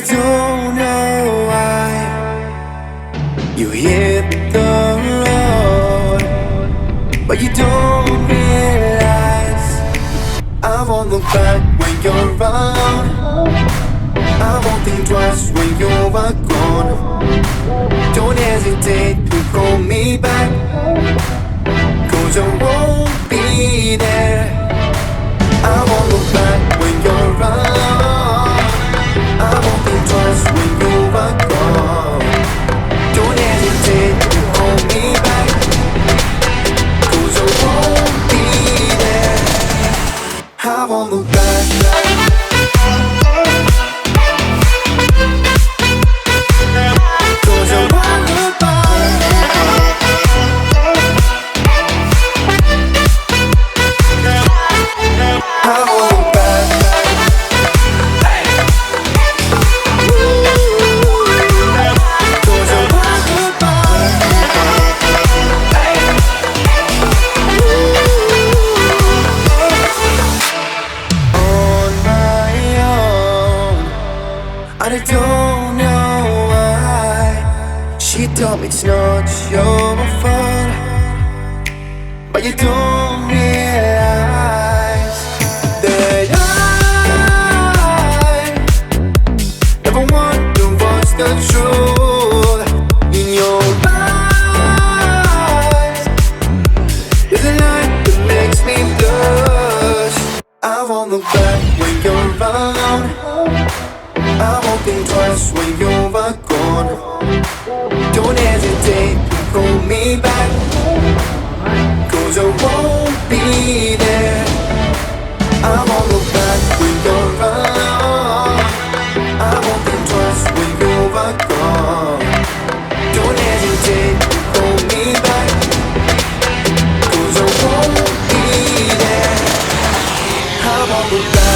don't know why you hit the road, but you don't realize I won't look back when you're around. I won't think twice when you are gone. Don't hesitate to call me back, 'cause I won't be there. I won't look back when you're around. I won't think twice when you are gone. Don't hesitate to call me back, 'cause I won't be there. I won't look back. I don't know why she told me it's not your fault, but you don't realize that I never wonder what's the truth in your eyes. There's a light that makes me blush. I won't look back when you're around. I won't think twice when you are gone. Don't hesitate to call me back, 'cause I won't be there. I won't look back when you're around. I won't think twice when you are gone. Don't hesitate to call me back, 'cause I won't be there. I won't look back.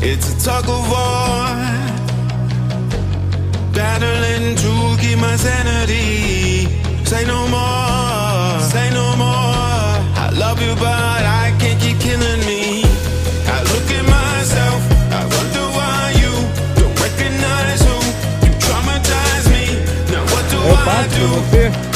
It's a tug of war, battling to keep my sanity. Say no more, say no more. I love you but I can't keep killing me. I look at myself, I wonder why you don't recognize who you traumatize me. Now what do I do?